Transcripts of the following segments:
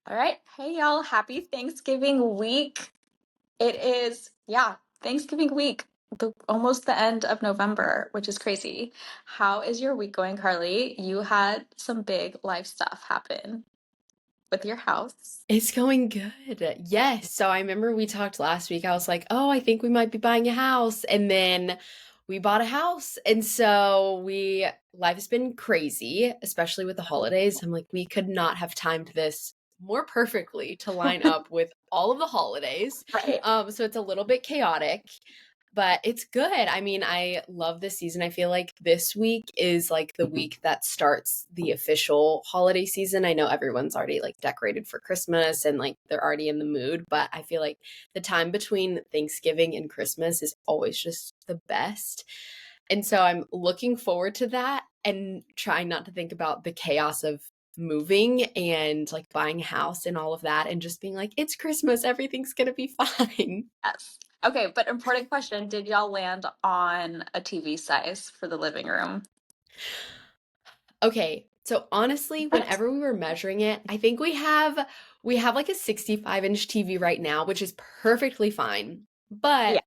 All right. Hey, y'all. Happy Thanksgiving week. It is, yeah, Thanksgiving week, almost the end of November, which is crazy. How is your week going, Carly? You had some big life stuff happen with your house. It's going good. Yes. So I remember we talked last week. I was like, oh, I think we might be buying a house. And then we bought a house. And so life has been crazy, especially with the holidays. I'm like, we could not have timed this more perfectly to line up with all of the holidays. Right. So it's a little bit chaotic, but it's good. I mean, I love this season. I feel like this week is like the week that starts the official holiday season. I know everyone's already like decorated for Christmas and like they're already in the mood, but I feel like the time between Thanksgiving and Christmas is always just the best. And so I'm looking forward to that and trying not to think about the chaos of moving and like buying a house and all of that and just being like, it's Christmas, everything's gonna be fine. Yes. Okay, but important question. Did y'all land on a TV size for the living room? Okay, so honestly, whenever we were measuring it, I think we have like a 65-inch TV right now, which is perfectly fine. Yeah. But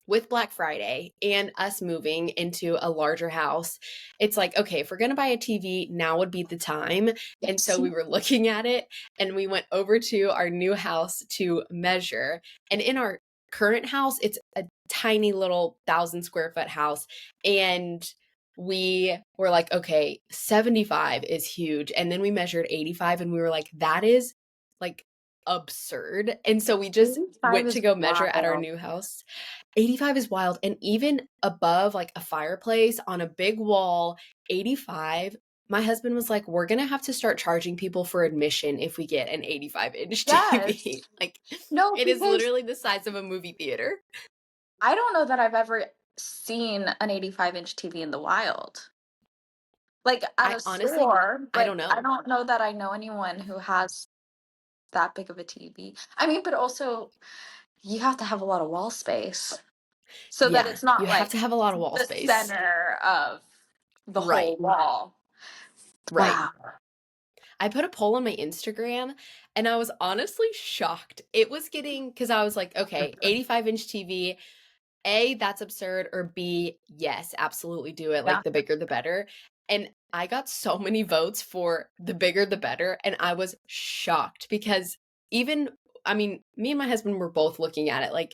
with Black Friday and us moving into a larger house, it's like, okay, if we're going to buy a TV, now would be the time. And Yes. so we were looking at it and we went over to our new house to measure. And in our current house, it's a tiny little 1,000 square foot house. And we were like, okay, 75 is huge. And then we measured 85 and we were like, that is like absurd. And so we just 85 went to is go measure at our wild. new house. 85 is wild. And even above like a fireplace on a big wall, 85, my husband was like, we're going to have to start charging people for admission if we get an 85-inch TV. Yes. Like, No, it is because literally the size of a movie theater. I don't know that I've ever seen an 85-inch TV in the wild. Like at I a honestly, store, I but don't I know. don't know that I know anyone who has that big of a TV. I mean, but also you have to have a lot of wall space so that Yeah, it's you not have like to have a lot of wall the space. center of the Right, whole wall. right. Wow. I put a poll on my Instagram and I was honestly shocked. It was getting, because I was like, okay, 85-inch TV, A, that's absurd, or B, yes, absolutely do it. Yeah. Like the bigger the better. And I got so many votes for the bigger the better. And I was shocked because even, I mean, me and my husband were both looking at it like,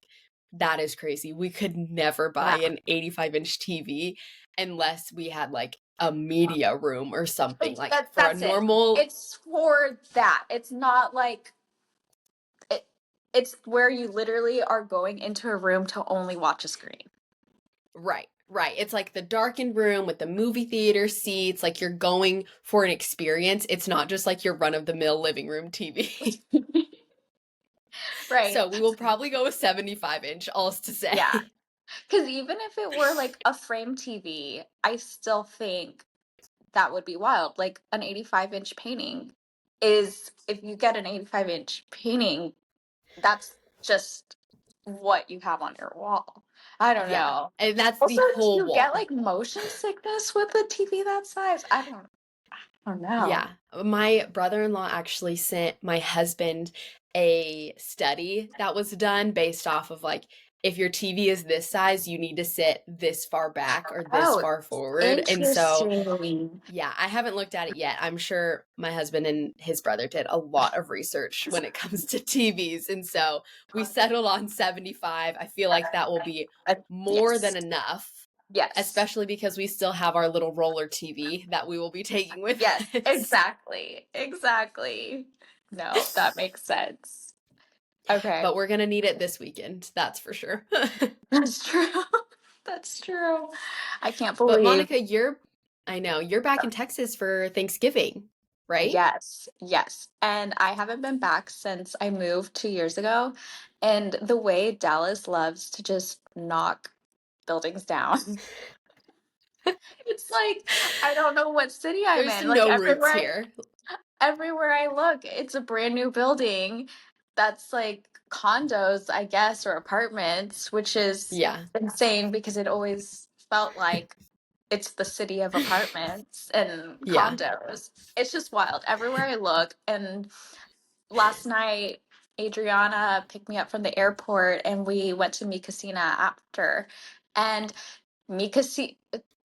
that is crazy. We could never buy Yeah. an 85-inch TV unless we had like a media room or something. Like for a That's it. normal, It's for that. It's not like it, it's where you literally are going into a room to only watch a screen. right, right. It's like the darkened room with the movie theater seats. Like you're going for an experience. It's not just like your run of the mill living room TV. Right. So we will probably go with 75-inch, all's to Yeah. say. Because even if it were like a frame TV, I still think that would be wild. Like an 85-inch painting is, if you get an 85-inch painting, that's just what you have on your wall. I don't Yeah. know. And that's the Also, do whole you get wall. like motion sickness with a TV that size? I don't know. Yeah. My brother-in-law actually sent my husband a study that was done based off of like, if your TV is this size, you need to sit this far back or this Oh, far forward. And so, interesting. yeah, I haven't looked at it yet. I'm sure my husband and his brother did a lot of research when it comes to TVs. And so we settled on 75. I feel like that will be more Yes. than enough, Yes. especially because we still have our little roller TV that we will be taking with Yes, us. exactly. Exactly. No, that makes sense. Okay. But we're going to need it this weekend, that's for sure. That's true. That's true. I can't But believe. Monica, I know, you're back in Texas for Thanksgiving, right? Yes, yes. And I haven't been back since I moved 2 years ago. And the way Dallas loves to just knock buildings down, it's like I don't know what city I'm There's in. Like no roots here. everywhere I look, it's a brand new building that's like condos, I guess, or apartments, which is Yeah. insane because it always felt like it's the city of apartments and Yeah. condos. It's just wild everywhere I look. And last night, Adriana picked me up from the airport and we went to Mi Casina after. And Mi Casi-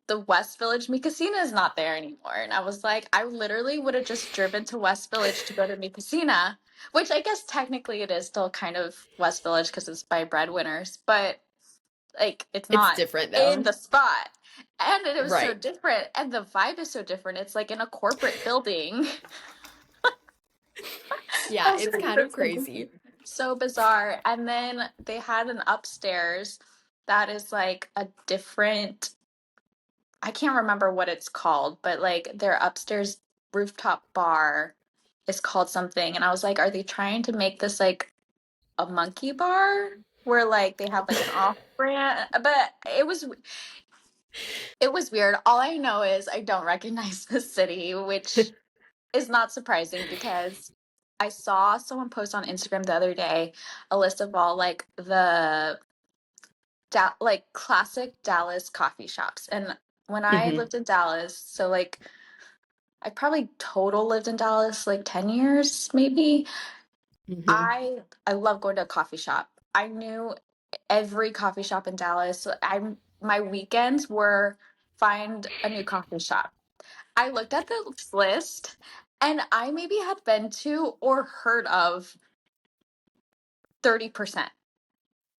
the West Village Mi Casina is not there anymore. And I was like, I literally would have just driven to West Village to go to Mi Casina, which I guess technically it is still kind of West Village because it's by Breadwinners, but like it's It's not different in though. the spot. And it was so Right. different, and the vibe is so different. It's like in a corporate building. I Yeah, was it's like, kind of that's crazy. so bizarre. And then they had an upstairs that is like a different, I can't remember what it's called, but like their upstairs rooftop bar is called something. And I was like, are they trying to make this like a monkey bar where like they have like an off brand? But it was weird. All I know is I don't recognize the city, which is not surprising because I saw someone post on Instagram the other day a list of all like the like classic Dallas coffee shops. And when I Hmm. lived in Dallas, so like I probably total lived in Dallas like 10 years maybe. Hmm. I love going to a coffee shop. I knew every coffee shop in Dallas. My weekends were find a new coffee shop. I looked at the list and I maybe had been to or heard of 30%.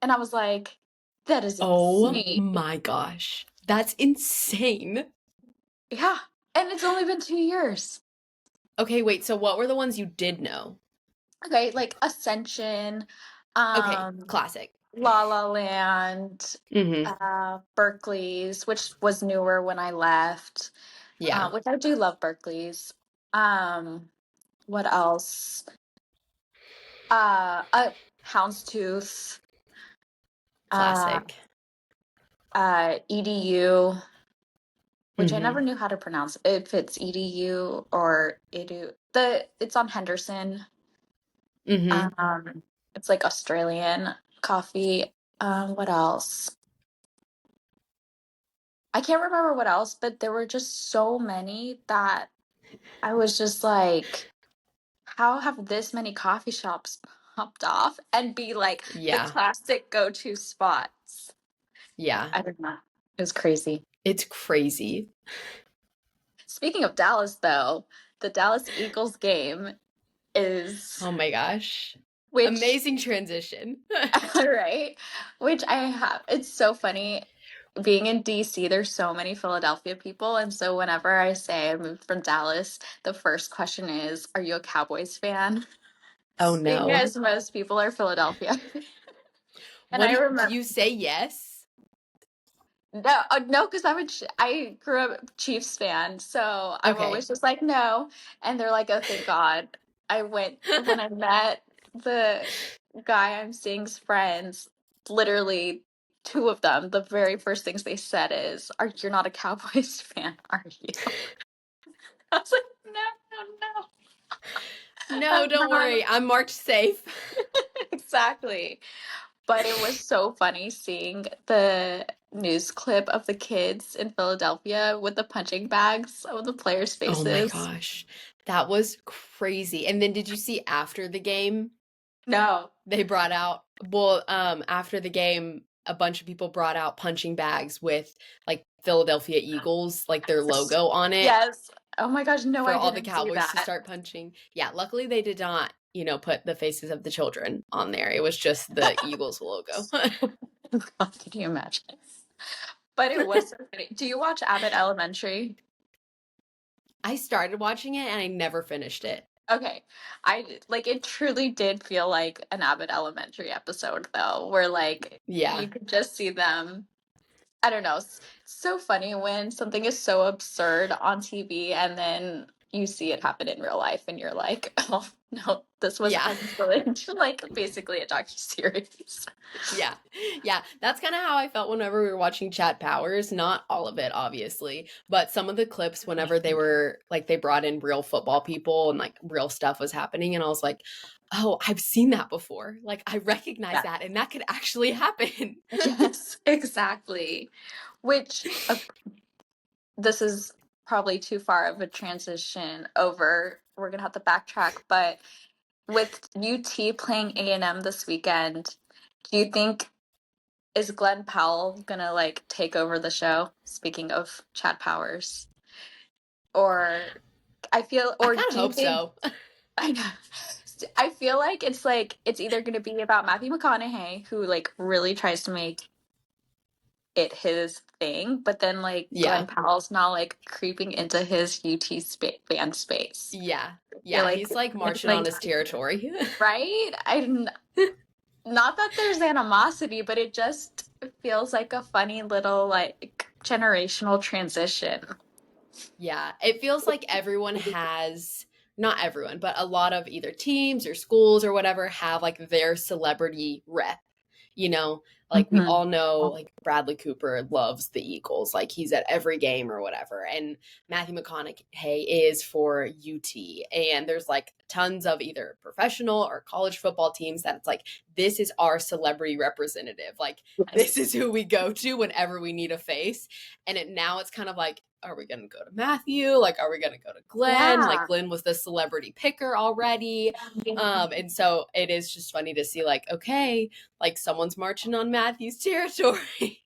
And I was like, that is Oh insane. my gosh. That's insane. Yeah. And it's only been 2 years. Okay, wait, so what were the ones you did know? Okay, like Ascension, Okay, um, classic. La La Land, Hmm. Berkeley's, which was newer when I left, Yeah, which I do love Berkeley's. Um, what else? Houndstooth, uh, classic. EDU, which I never Hmm. knew how to pronounce if it's EDU or EDU. It's on Henderson. Hmm. Um, it's like Australian coffee. What else? I can't remember what else, but there were just so many that I was just like, how have this many coffee shops popped off and be like the Yeah, classic go-to spots? yeah. I don't know. It was crazy. It's crazy. Speaking of Dallas, though, the Dallas Eagles game is, Oh my gosh. which, Amazing transition. right? Which I have. It's so funny. Being in DC, there's so many Philadelphia people. And so whenever I say I moved from Dallas, the first question is, are you a Cowboys fan? Oh no. Because most people are Philadelphia. And What I do remember, you say yes? no, no, because I grew up Chiefs fan, so I'm always Okay. just like, no. And they're like, oh, thank God. When I met the guy I'm seeing's friends, literally two of them, the very first things they said is, you're not a Cowboys fan, are you? I was like, no, no, No, I'm don't not. worry. I'm marked safe. Exactly. But it was so funny seeing the news clip of the kids in Philadelphia with the punching bags of the players' Oh my faces. gosh. That was crazy. And then did you see after the game No. they brought out after the game a bunch of people brought out punching bags with like Philadelphia Eagles like their logo on it Yes. Oh my gosh, no, for I all the didn't see Cowboys to that. start punching. Yeah, luckily they did not, put the faces of the children on there. It was just the Eagles logo. God, can you imagine? But it was so funny. Do you watch Abbott Elementary? I started watching it and I never finished it. Okay. I like it truly did feel like an Abbott Elementary episode though, where like Yeah. you could just see them. I don't know. It's so funny when something is so absurd on TV and then you see it happen in real life and you're like, oh no, this was Yeah. excellent. Like basically a docuseries. Yeah. Yeah. That's kind of how I felt whenever we were watching Chat Powers. Not all of it, obviously, but some of the clips whenever they were like, they brought in real football people and like real stuff was happening. And I was like, oh, I've seen that before. Like, I recognize Yeah. that and that could actually happen. Yes, exactly. Which this is probably too far of a transition over. We're gonna have to backtrack, but with UT playing A&M this weekend, do you think is Glenn Powell gonna like take over the show? Speaking of Chad Powers, or I or kind of do you hope think so. I know. I feel like it's either gonna be about Matthew McConaughey, who like really tries to make it his thing, but then like Glenn Yeah. Powell's now like creeping into his fan space. Yeah. I feel Yeah. He's like marching on like his territory. right? Not that there's animosity, but it just feels like a funny little like generational transition. Yeah, it feels like everyone has, not everyone, but a lot of either teams or schools or whatever have like their celebrity rep. You know, like we Hmm. all know, like Bradley Cooper loves the Eagles, like he's at every game or whatever. And Matthew McConaughey is for UT. And there's like tons of either professional or college football teams that it's like, this is our celebrity representative. Like, this Yes. is who we go to whenever we need a face. And now it's kind of like, are we going to go to Matthew? Like, are we going to go to Glenn? Like, Yeah. Glenn was the celebrity picker already. And so it is just funny to see, like, okay, like someone's marching on Matthew's territory.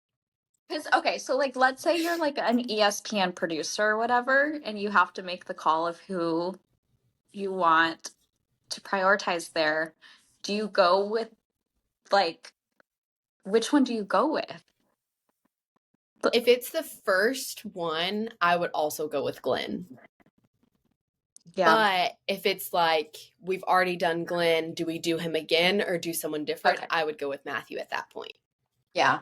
Because okay, so like let's say you're like an ESPN producer or whatever, and you have to make the call of who you want to prioritize there. Do you go with like which one do you go with? If it's the first one, I would also go with Glenn. Yeah. But if it's like we've already done Glenn, do we do him again or do someone different? Okay. I would go with Matthew at that point. Yeah.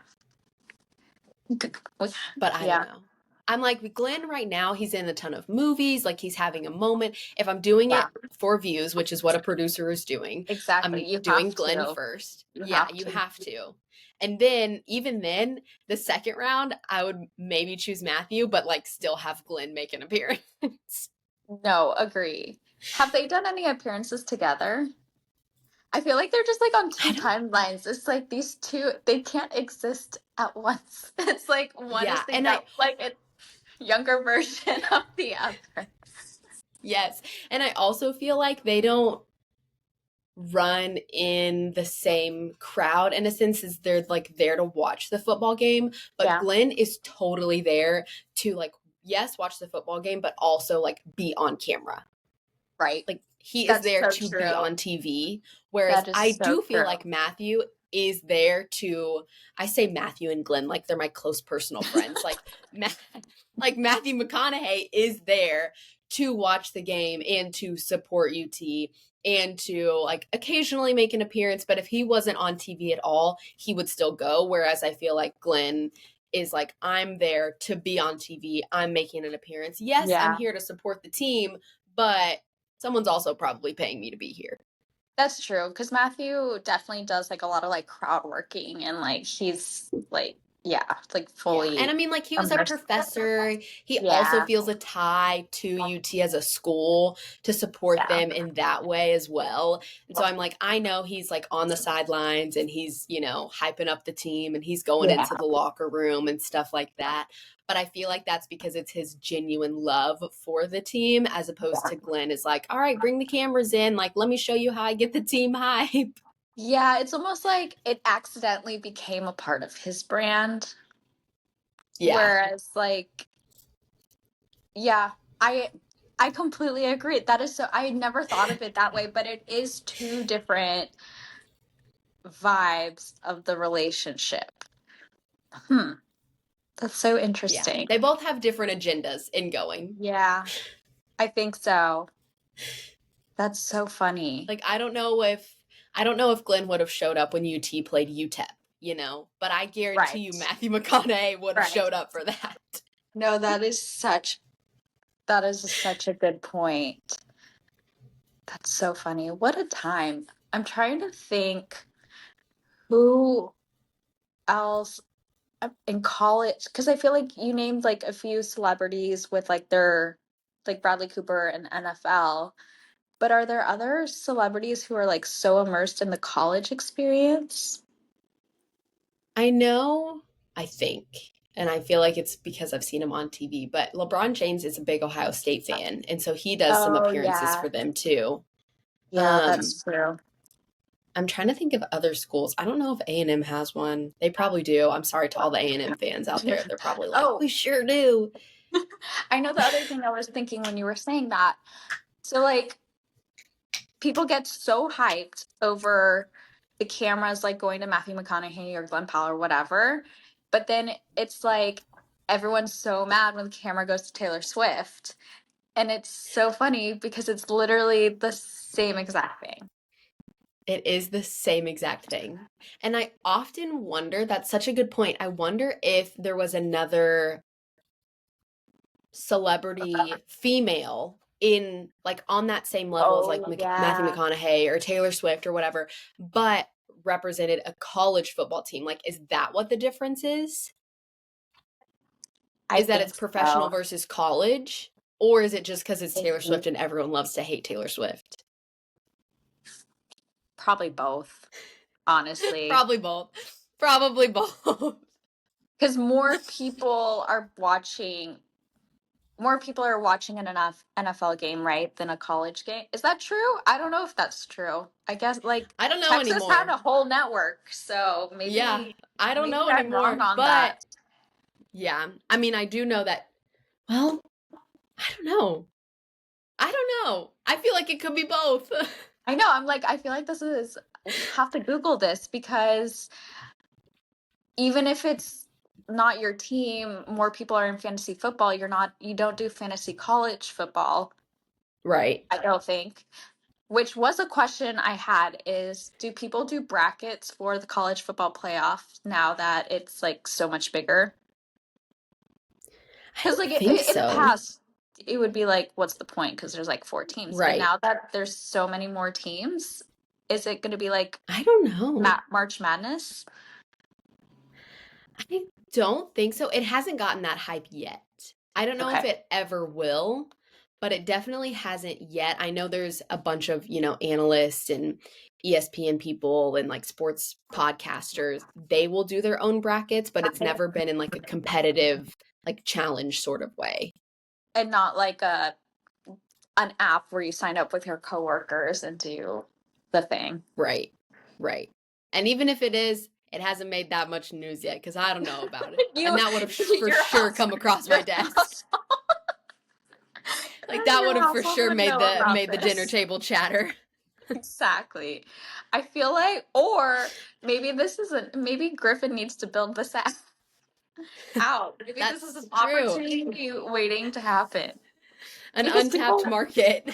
But I don't Yeah. know. I'm like, Glenn right now, he's in a ton of movies, like he's having a moment. If I'm doing it Yeah. for views, which is what a producer is doing, Exactly. I'm You doing have Glenn to. first. You Yeah, have you to. have to. And then, even then, the second round, I would maybe choose Matthew, but like still have Glenn make an appearance. No, agree. Have they done any appearances together? I feel like they're just like on I two don't, timelines. It's like these two, they can't exist at once. It's like one is yeah. the And young, like a younger version of the other. yes. And I also feel like they don't run in the same crowd in a sense as they're like there to watch the football game, but Yeah, Glenn is totally there to like, yes, watch the football game, but also like be on camera. right. Like he is That's there so to be true. on TV, whereas That is I so do feel true. like Matthew is there to, I say Matthew and Glenn like they're my close personal friends, like like Matthew McConaughey is there to watch the game and to support UT and to like occasionally make an appearance, but if he wasn't on TV at all, he would still go, whereas I feel like Glenn is like, I'm there to be on TV, I'm making an appearance, yes, I'm Yeah, here to support the team, but someone's also probably paying me to be here. that's true. Because Matthew definitely does like a lot of like crowd working and like he's like, yeah, like Yeah. And I fully mean, like, he was a immersed. professor. He also Yeah, feels a tie to UT as a school to support yeah, them in that way as well. And so I'm like, I know he's like on the sidelines and he's, hyping up the team and he's going yeah, into the locker room and stuff like that. But I feel like that's because it's his genuine love for the team, as opposed to Glenn is like, all right, bring the cameras in. Like, let me show you how I get the team hype. yeah. It's almost like it accidentally became a part of his brand. Yeah. Whereas like, yeah, I completely agree. That is so I had never thought of it that way, but it is two different vibes of the relationship. Hmm. That's so Yeah. interesting. They both have different agendas in going. Yeah, I think so. That's so funny. Like I don't know if Glenn would have showed up when UT played UTEP, but I guarantee you Right. Matthew McConaughey would have Right. showed up for that. No, that is such a good point. That's so funny. What a time. I'm trying to think who else in college, because I feel like you named like a few celebrities with like their like Bradley Cooper and NFL, but are there other celebrities who are like so immersed in the college experience? I know, I think, and I feel like it's because I've seen him on TV, but LeBron James is a big Ohio State fan, and so he does some Oh appearances yeah. for them too. Yeah, Um, that's true. I'm trying to think of other schools. I don't know if A&M has one. They probably do. I'm sorry to all the A&M fans out there. They're probably like, Oh, we sure do. I know the other thing I was thinking when you were saying that. So, like, people get so hyped over the cameras, like going to Matthew McConaughey or Glenn Powell or whatever. But then it's like everyone's so mad when the camera goes to Taylor Swift. And it's so funny because it's literally the same exact thing. It is the same exact thing. And I often wonder, that's such a good point. I wonder if there was another celebrity female in like on that same level as like Oh, Matthew yeah. McConaughey or Taylor Swift or whatever, but represented a college football team. Like, is that what the difference is? I Is that think it's professional so. versus college? Or is it just because it's Taylor Mhm. Swift and everyone loves to hate Taylor Swift? Probably both, honestly. Probably both. Probably both. Because more people are watching an enough NFL game, right, than a college game. Is that true? I don't know if that's true. I guess like I don't know Texas had anymore. a whole network, so Yeah, maybe I don't maybe know I'm wrong anymore. on But that. yeah, I mean, I do know that. Well, I don't know. I don't know. I feel like it could be both. I know. I'm like, I feel like this is we'll have to Google this because even if it's not your team, more people are in fantasy football. You don't do fantasy college football, Right. I don't think. Which was a question I had is do people do brackets for the college football playoff now that it's like so much bigger? I Because don't like think in the so. past, it would be like, what's the point? Because there's like four teams. But Right. now that there's so many more teams, is it going to be like I don't know. March Madness? I don't think so. It hasn't gotten that hype yet. I don't know if Okay. it ever will, but it definitely hasn't yet. I know there's a bunch of, analysts and ESPN people and like sports podcasters. They will do their own brackets, but it's never been in like a competitive, like challenge sort of way. And not like an app where you sign up with your coworkers and do the thing. Right. Right. And even if it is, it hasn't made that much news yet because I don't know about it. And You, that would have for your sure house, come across your my desk. house, Like that your would have for household sure would know about made the dinner this. table chatter. Exactly. I feel like, or maybe this isn't, maybe Griffin needs to build this out. Maybe this is an That's true. opportunity waiting to happen. An Because untapped people, market.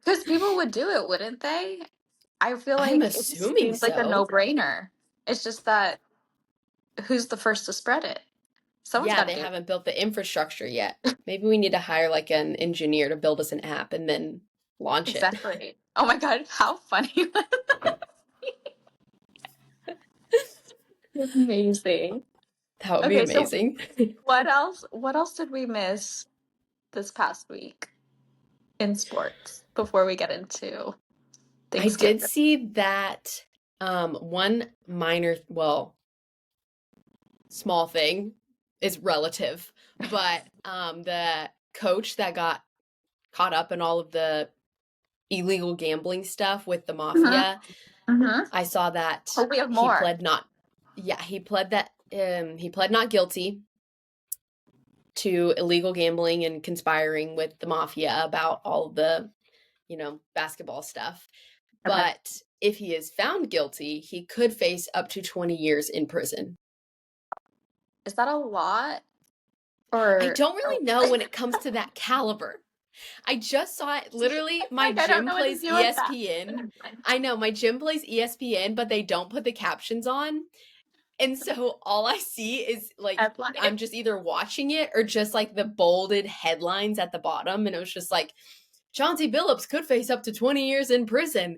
because people would do it, wouldn't they? I feel I'm like it just assuming seems like a so. no-brainer. It's just that who's the first to spread it? Someone's Yeah, got to they do haven't built the infrastructure yet. Maybe we need to hire like an engineer to build us an app and then launch it. exactly. Oh my God, how funny was that? Amazing. That would be Okay, so amazing. what else did we miss this past week in sports before we get into I did Thanksgiving? see that one minor, well, small thing is relative, but the coach that got caught up in all of the illegal gambling stuff with the Mm-hmm. mafia, Mm-hmm. I saw that Oh, we have he more. pled not yeah, he pled not guilty to illegal gambling and conspiring with the mafia about all the, basketball stuff. Okay. But if he is found guilty, he could face up to 20 years in prison. Is that a lot? I Or don't really know when it comes to that caliber. I just saw it. Literally, my like I don't gym know what to plays do with that. ESPN. I know my gym plays ESPN, but they don't put the captions on. And so all I see is like Headline. I'm just either watching it or just like the bolded headlines at the bottom. And it was just like Chauncey Billups could face up to 20 years in prison,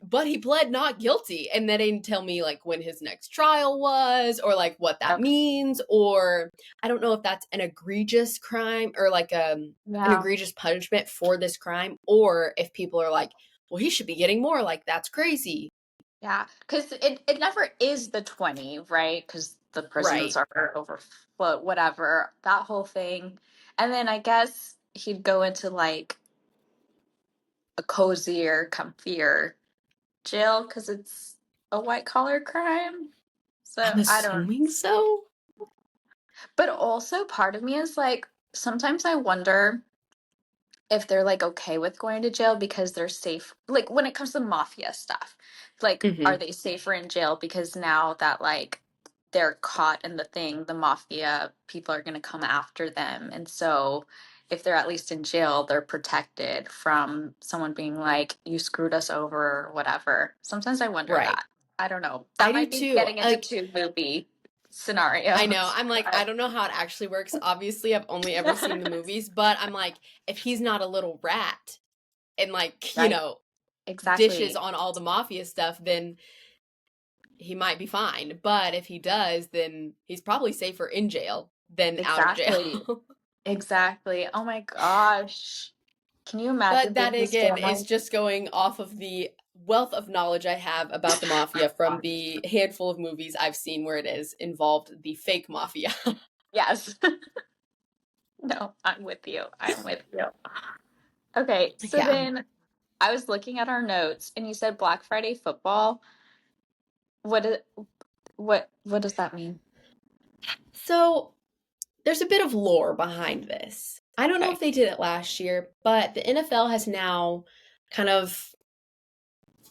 but he pled not guilty. And they didn't tell me like when his next trial was or like what that Okay. means. Or I don't know if that's an egregious crime or like an Yeah. egregious punishment for this crime, or if people are like, well, he should be getting more. Like, that's crazy. Yeah. Because it never is the 20, right? Because the prisons Right. are overflow, whatever, that whole thing. And then I guess he'd go into like a cozier, comfier jail because it's a white collar crime. So I'm I don't. assuming so. But also, part of me is like, sometimes I wonder if they're like okay with going to jail because they're safe. Like when it comes to mafia stuff, like are Hmm. they safer in jail because now that like they're caught in the thing, the mafia people are going to come after them, and so if they're at least in jail, they're protected from someone being like, you screwed us over or whatever. Sometimes I wonder Right. that. I don't know. I That do might be too. getting into Like, two movie I know. scenarios. I'm like, I don't know how it actually works. Obviously, I've only ever seen the movies, but I'm like, if he's not a little rat and like, Right. dishes Exactly. on all the mafia stuff, then he might be fine. But if he does, then he's probably safer in jail than out of Exactly. jail. Exactly. Oh my gosh. Can you imagine But being that his again is family? just going off of the wealth of knowledge I have about the mafia from the handful of movies I've seen where it is involved the fake mafia. Yes. No, I'm with you. I'm with you. Okay, so Yeah. then I was looking at our notes and you said Black Friday football. What is, what does that mean? So there's a bit of lore behind this. I don't know Okay. if they did it last year, but the NFL has now kind of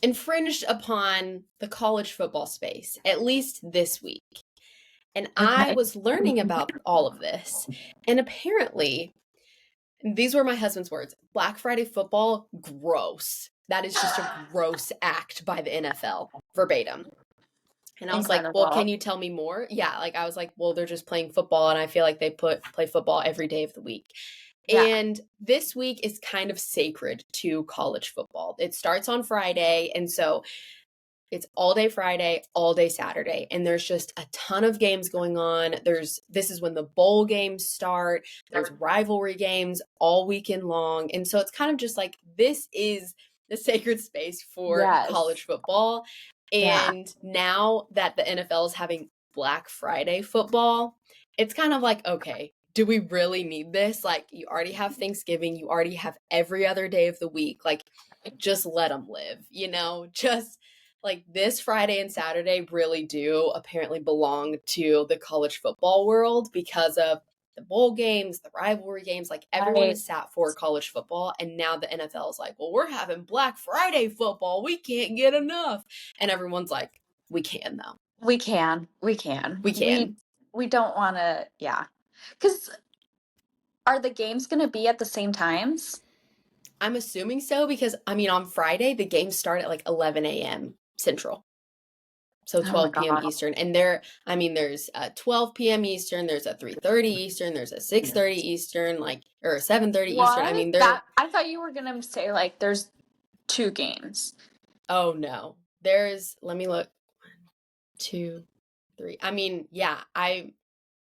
infringed upon the college football space, at least this week. And I Okay. was learning about all of this. And apparently, these were my husband's words: Black Friday football, gross. That is just a gross act by the NFL, verbatim. And I was like, well, can Incredible. you tell me more? Yeah, like I was like, well, they're just playing football, and I feel like they play football every day of the week. Yeah. And this week is kind of sacred to college football. It starts on Friday, and so it's all day Friday, all day Saturday, and there's just a ton of games going on. This is when the bowl games start. There's rivalry games all weekend long. And so it's kind of just like this is the sacred space for college Yes. football. Yeah. And now that the NFL is having Black Friday football, it's kind of like, okay, do we really need this? Like, you already have Thanksgiving, you already have every other day of the week. Like, just let them live, just like this Friday and Saturday really do apparently belong to the college football world because of the bowl games, the rivalry games. Like everyone Right. is sat for college football. And now the NFL is like, well, we're having Black Friday football. We can't get enough. And everyone's like, we can though. We can. We can. We can. We don't want to, yeah. Cuz are the games going to be at the same times? I'm assuming so because, I mean, on Friday, the games start at like 11 a.m. Central. So Oh my 12 p.m. god. Eastern. And there's a 12 p.m. Eastern, there's a 3:30 Eastern, there's a 6:30 Eastern, like, or 7:30 Eastern. I What? mean, they're, That I thought you were gonna say like there's two games. oh no. Let me look. 2, 3. I mean, yeah, I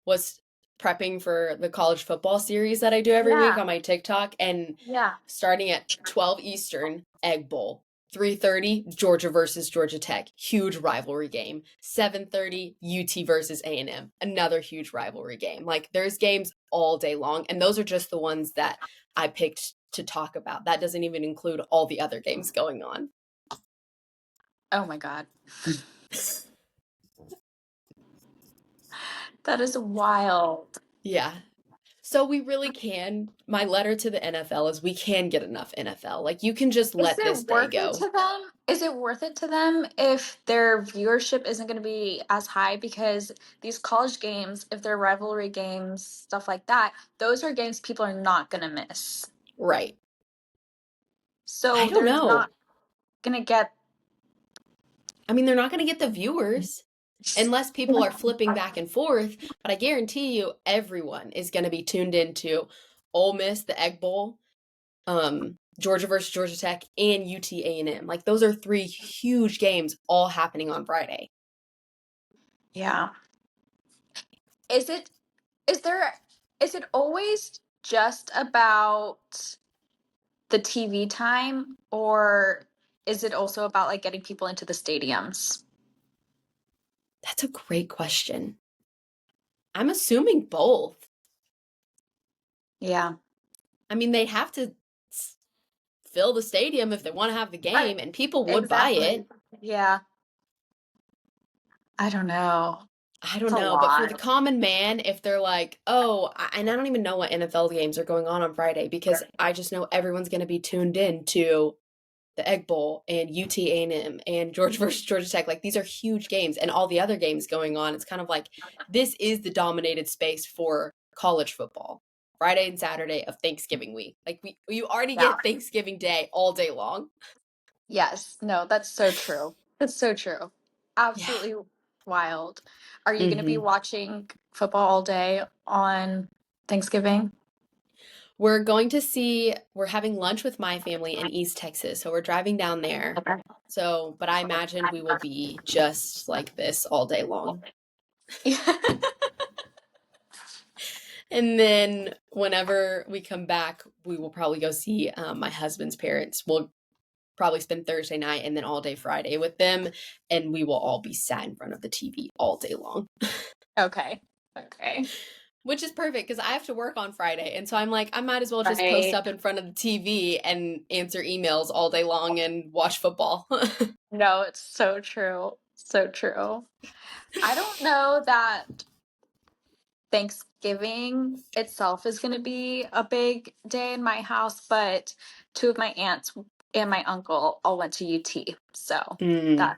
was prepping for the college football series that I do every week Yeah, on my TikTok, and yeah. starting at 12 Eastern, Egg Bowl. 3:30 Georgia versus Georgia Tech, huge rivalry game. 7:30 UT versus A&M, another huge rivalry game. Like there's games all day long, and those are just the ones that I picked to talk about. That doesn't even include all the other games going on. Oh my god. That is wild. Yeah. So we really can. My letter to the NFL is we can get enough NFL. Like you can just Is let this it day worth it go. to them? Is it worth it to them if their viewership isn't going to be as high? Because these college games, if they're rivalry games, stuff like that, those are games people are not going to miss. Right. I So don't they're know. not going to get. I mean, they're not going to get the viewers unless people are flipping back and forth. But I guarantee you, everyone is going to be tuned into Ole Miss, the Egg Bowl, Georgia versus Georgia Tech, and UT&M. Like those are three huge games all happening on Friday. Yeah. Is it is there is it always just about the TV time, or is it also about like getting people into the stadiums? That's a great question. I'm assuming both. Yeah. I mean, they have to fill the stadium if they want to have the game, Right. and people would buy Exactly. it. Yeah. I don't know. I It's don't a know, but for the lot. common man, if they're like, oh, and I don't even know what NFL games are going on Friday, because I just know everyone's going to be tuned in to the Egg Bowl and UT&M and Georgia versus Georgia Tech. Like, these are huge games, and all the other games going on. It's kind of like, this is the dominated space for college football. Friday and Saturday of Thanksgiving week. Like, you already Yeah. get Thanksgiving Day all day long. Yes. No, that's so true. That's so true. Yeah. Absolutely wild. Are you going to be Hmm. watching football all day on Thanksgiving? We're having lunch with my family in East Texas. So we're driving down there. Okay. So, but I imagine we will be just like this all day long. And then whenever we come back, we will probably go see my husband's parents. We'll probably spend Thursday night and then all day Friday with them. And we will all be sat in front of the TV all day long. Okay. Okay. Which is perfect because I have to work on Friday. And so I'm like, I might as well just post Right. up in front of the TV and answer emails all day long and watch football. No, it's so true. So true. I don't know that Thanksgiving itself is going to be a big day in my house, but two of my aunts and my uncle all went to UT. So Mm. that,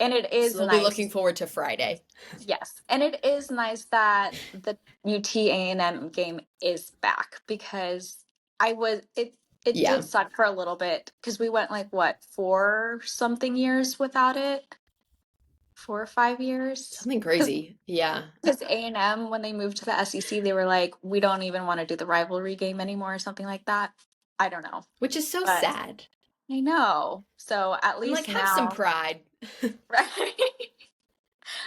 and it So is they'll be looking nice. forward to Friday. Yes. And it is nice that the UT A&M game is back because it Yeah. did suck for a little bit because we went like what, 4 something years without it? 4 or 5 years? Something crazy. Yeah. Because A&M, when they moved to the SEC, they were like, we don't even want to do the rivalry game anymore or something like that. I don't know. Which is so But sad. I know. So at I'm like, least have some now, pride. right?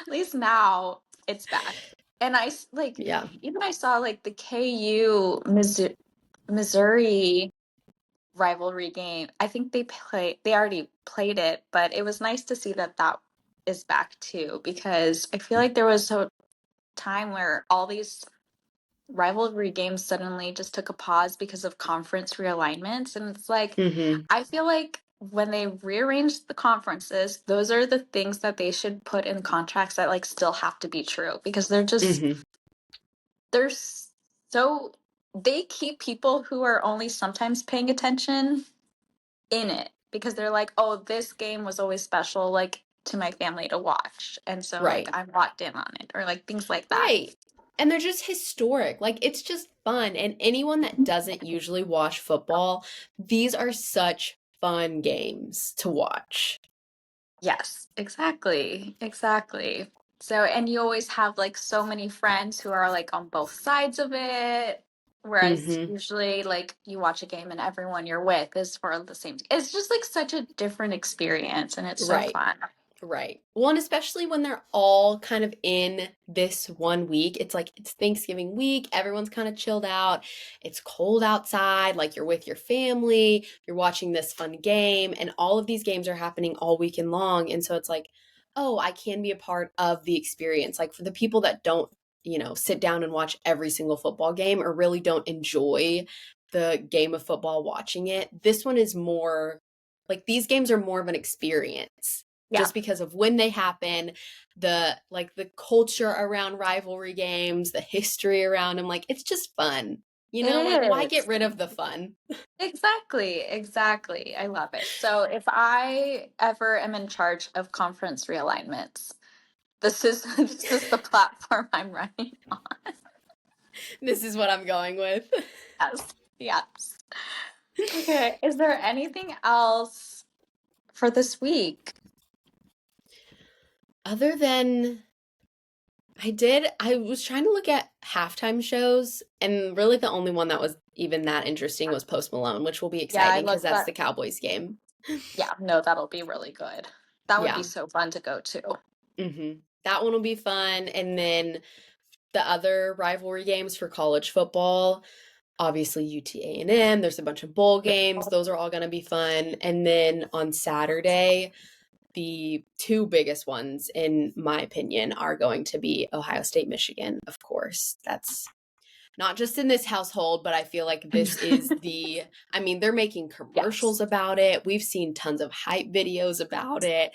At least now it's back. And like, Yeah. even I saw like the KU Missouri rivalry game. I think they already played it, but it was nice to see that that is back too, because I feel like there was a time where all these rivalry games suddenly just took a pause because of conference realignments. And it's like, Hmm. I feel like when they rearranged the conferences, those are the things that they should put in contracts that like still have to be true because Hmm. they're so, they keep people who are only sometimes paying attention in it because they're like, oh, this game was always special, like to my family to watch. And so like Right. I'm locked in on it or like things like that. Right. And they're just historic. Like, it's just fun. And anyone that doesn't usually watch football, these are such fun games to watch. Yes, exactly. Exactly. So, and you always have like so many friends who are like on both sides of it. Whereas Hmm. usually, like, you watch a game and everyone you're with is for the same. It's just like such a different experience and it's so Right. fun. Right. Well, and especially when they're all kind of in this one week. It's like it's Thanksgiving week. Everyone's kind of chilled out. It's cold outside. Like, you're with your family. You're watching this fun game. And all of these games are happening all weekend long. And so it's like, oh, I can be a part of the experience. Like, for the people that don't, sit down and watch every single football game or really don't enjoy the game of football watching it, this one is more like, these games are more of an experience Yeah, just because of when they happen, the culture around rivalry games, the history around them. Like, it's just fun. it Like, why get is. rid of the fun? Exactly, exactly. I love it. So if I ever am in charge of conference realignments, this is the platform I'm running on. This is what I'm going with. Yes, yes. Okay. Is there anything else for this week? Other than I was trying to look at halftime shows, and really the only one that was even that interesting was Post Malone, which will be Yeah, I exciting because looked that's that. the Cowboys game. Yeah, no, that'll be really good. That would be Yeah. so fun to go to. That one will be fun. And then the other rivalry games for college football, obviously UT&M, there's a bunch of bowl Yeah. games. Those are all going to be fun. And then on Saturday, the two biggest ones, in my opinion, are going to be Ohio State, Michigan, of course. That's not just in this household, but I feel like this is I mean, they're making commercials Yes. about it. We've seen tons of hype videos about it.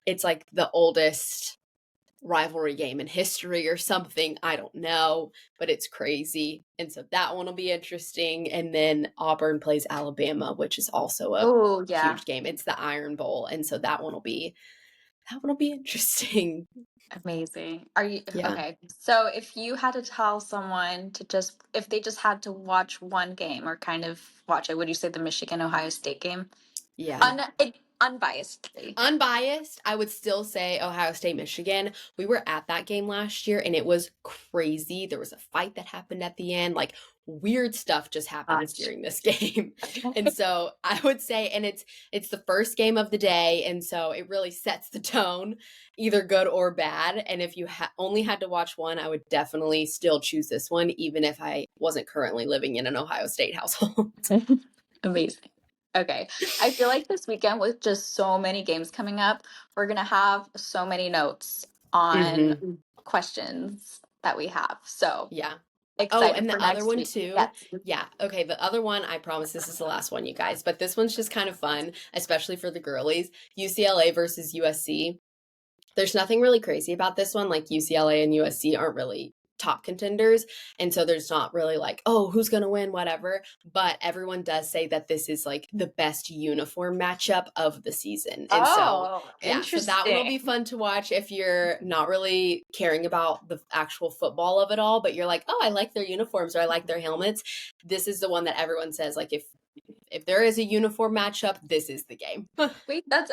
It's like the oldest rivalry game in history or something. I don't know, but it's crazy. And so that one will be interesting. And then Auburn plays Alabama, which is also a Oh, yeah. huge game. It's the Iron Bowl. And so that one will be interesting. Amazing. Are you Yeah. okay? So if you had to tell someone to just, if they just had to watch one game or kind of watch it, would you say the Michigan Ohio State game? Yeah. Unbiasedly. Unbiased, I would still say Ohio State, Michigan. We were at that game last year and it was crazy. There was a fight that happened at the end. Like weird stuff just happens Gosh. during this game. And so I would say, and it's the first game of the day. And so it really sets the tone, either good or bad. And if you only had to watch one, I would definitely still choose this one, even if I wasn't currently living in an Ohio State household. Amazing. Okay. I feel like this weekend with just so many games coming up, we're gonna have so many notes on questions that we have. So Yeah. Oh, excited and for the other next one week. too. Yes. Yeah. Okay. The other one, I promise this is the last one, you guys, but this one's just kind of fun, especially for the girlies. UCLA versus USC. There's nothing really crazy about this one. Like UCLA and USC aren't really top contenders. And so there's not really like, oh, who's going to win, whatever. But everyone does say that this is like the best uniform matchup of the season. And so, Oh, yeah, so that one will be interesting. fun to watch if you're not really caring about the actual football of it all, but you're like, oh, I like their uniforms or I like their helmets. This is the one that everyone says, like, if there is a uniform matchup, this is the game. Wait, that's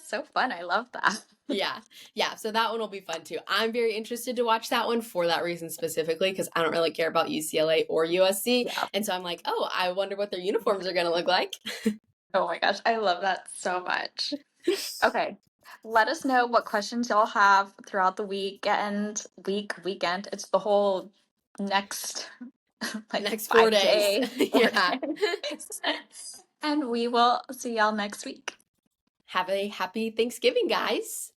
so fun. I love that. Yeah. Yeah. So that one will be fun too. I'm very interested to watch that one for that reason specifically because I don't really care about UCLA or USC. Yeah. And so I'm like, oh, I wonder what their uniforms are going to look like. Oh my gosh, I love that so much. Okay. Let us know what questions y'all have throughout the weekend. It's the whole next like Next 4 days. 5 day, four Yeah. days. And we will see y'all next week. Have a happy Thanksgiving, guys.